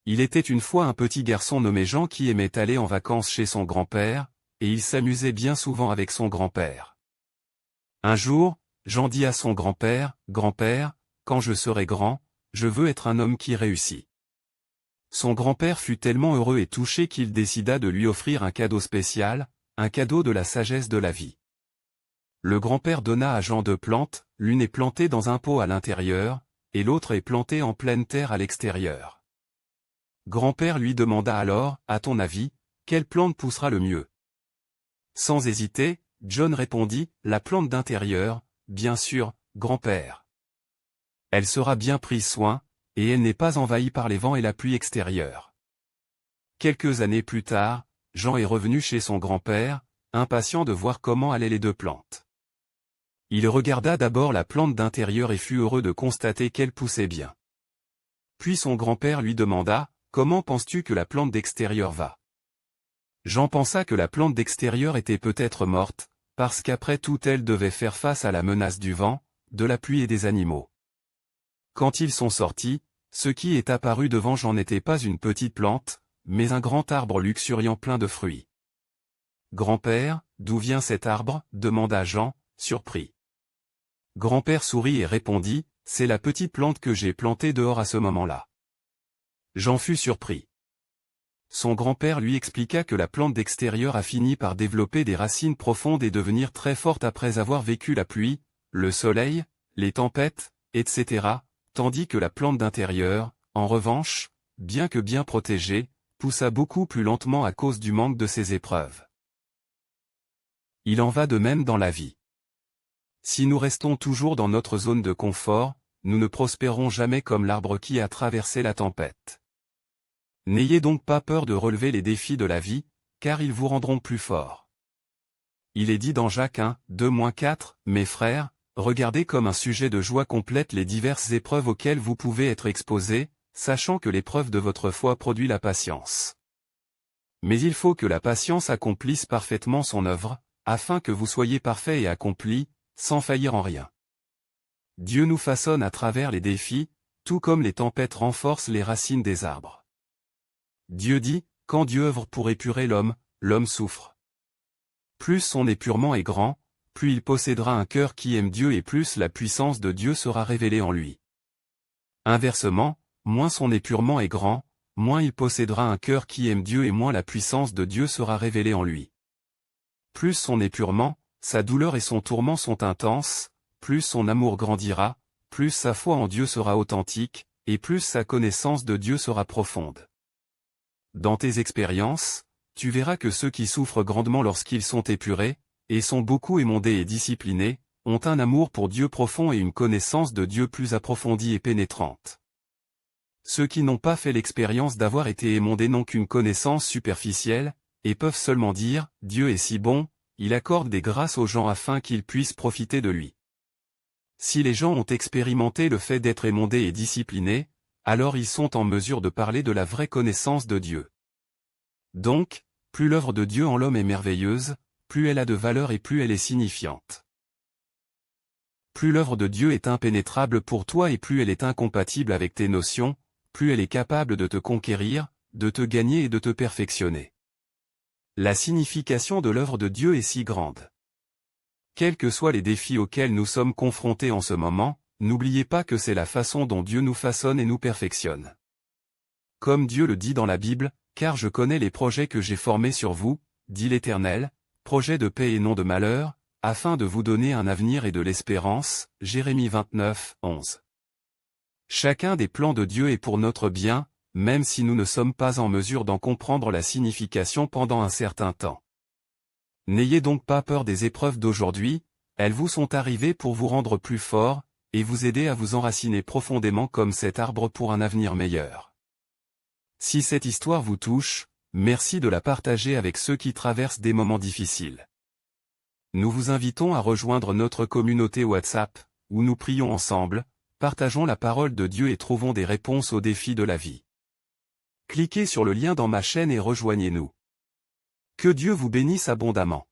Il était une fois un petit garçon nommé Jean qui aimait aller en vacances chez son grand-père, et il s'amusait bien souvent avec son grand-père. Un jour, Jean dit à son grand-père, « Grand-père, quand je serai grand, je veux être un homme qui réussit. » Son grand-père fut tellement heureux et touché qu'il décida de lui offrir un cadeau spécial, un cadeau de la sagesse de la vie. Le grand-père donna à Jean 2 plantes, l'une est plantée dans un pot à l'intérieur, et l'autre est plantée en pleine terre à l'extérieur. Grand-père lui demanda alors, « À ton avis, quelle plante poussera le mieux ?» Sans hésiter, John répondit, « La plante d'intérieur, bien sûr, grand-père. Elle sera bien prise soin, et elle n'est pas envahie par les vents et la pluie extérieure. » Quelques années plus tard, Jean est revenu chez son grand-père, impatient de voir comment allaient les 2 plantes. Il regarda d'abord la plante d'intérieur et fut heureux de constater qu'elle poussait bien. Puis son grand-père lui demanda, « Comment penses-tu que la plante d'extérieur va ?» Jean pensa que la plante d'extérieur était peut-être morte, parce qu'après tout elle devait faire face à la menace du vent, de la pluie et des animaux. Quand ils sont sortis, ce qui est apparu devant Jean n'était pas une petite plante, mais un grand arbre luxuriant plein de fruits. « Grand-père, d'où vient cet arbre ?» demanda Jean, surpris. Grand-père sourit et répondit, « C'est la petite plante que j'ai plantée dehors à ce moment-là. » Jean fut surpris. Son grand-père lui expliqua que la plante d'extérieur a fini par développer des racines profondes et devenir très forte après avoir vécu la pluie, le soleil, les tempêtes, etc., tandis que la plante d'intérieur, en revanche, bien que bien protégée, poussa beaucoup plus lentement à cause du manque de ces épreuves. Il en va de même dans la vie. Si nous restons toujours dans notre zone de confort, nous ne prospérons jamais comme l'arbre qui a traversé la tempête. N'ayez donc pas peur de relever les défis de la vie, car ils vous rendront plus forts. Il est dit dans Jacques 1, 2-4, « Mes frères, regardez comme un sujet de joie complète les diverses épreuves auxquelles vous pouvez être exposés, sachant que l'épreuve de votre foi produit la patience. Mais il faut que la patience accomplisse parfaitement son œuvre, afin que vous soyez parfaits et accomplis, sans faillir en rien. » Dieu nous façonne à travers les défis, tout comme les tempêtes renforcent les racines des arbres. Dieu dit, quand Dieu œuvre pour épurer l'homme, l'homme souffre. Plus son épurement est grand, plus il possédera un cœur qui aime Dieu et plus la puissance de Dieu sera révélée en lui. Inversement, moins son épurement est grand, moins il possédera un cœur qui aime Dieu et moins la puissance de Dieu sera révélée en lui. Plus son épurement, sa douleur et son tourment sont intenses, plus son amour grandira, plus sa foi en Dieu sera authentique, et plus sa connaissance de Dieu sera profonde. Dans tes expériences, tu verras que ceux qui souffrent grandement lorsqu'ils sont épurés, et sont beaucoup émondés et disciplinés, ont un amour pour Dieu profond et une connaissance de Dieu plus approfondie et pénétrante. Ceux qui n'ont pas fait l'expérience d'avoir été émondés n'ont qu'une connaissance superficielle, et peuvent seulement dire, « Dieu est si bon, il accorde des grâces aux gens afin qu'ils puissent profiter de lui. » Si les gens ont expérimenté le fait d'être émondés et disciplinés, alors ils sont en mesure de parler de la vraie connaissance de Dieu. Donc, plus l'œuvre de Dieu en l'homme est merveilleuse, plus elle a de valeur et plus elle est signifiante. Plus l'œuvre de Dieu est impénétrable pour toi et plus elle est incompatible avec tes notions, plus elle est capable de te conquérir, de te gagner et de te perfectionner. La signification de l'œuvre de Dieu est si grande. Quels que soient les défis auxquels nous sommes confrontés en ce moment, n'oubliez pas que c'est la façon dont Dieu nous façonne et nous perfectionne. Comme Dieu le dit dans la Bible, « Car je connais les projets que j'ai formés sur vous, dit l'Éternel, projets de paix et non de malheur, afin de vous donner un avenir et de l'espérance. » Jérémie 29, 11. Chacun des plans de Dieu est pour notre bien, même si nous ne sommes pas en mesure d'en comprendre la signification pendant un certain temps. N'ayez donc pas peur des épreuves d'aujourd'hui, elles vous sont arrivées pour vous rendre plus forts, et vous aider à vous enraciner profondément comme cet arbre pour un avenir meilleur. Si cette histoire vous touche, merci de la partager avec ceux qui traversent des moments difficiles. Nous vous invitons à rejoindre notre communauté WhatsApp, où nous prions ensemble, partageons la parole de Dieu et trouvons des réponses aux défis de la vie. Cliquez sur le lien dans ma chaîne et rejoignez-nous. Que Dieu vous bénisse abondamment.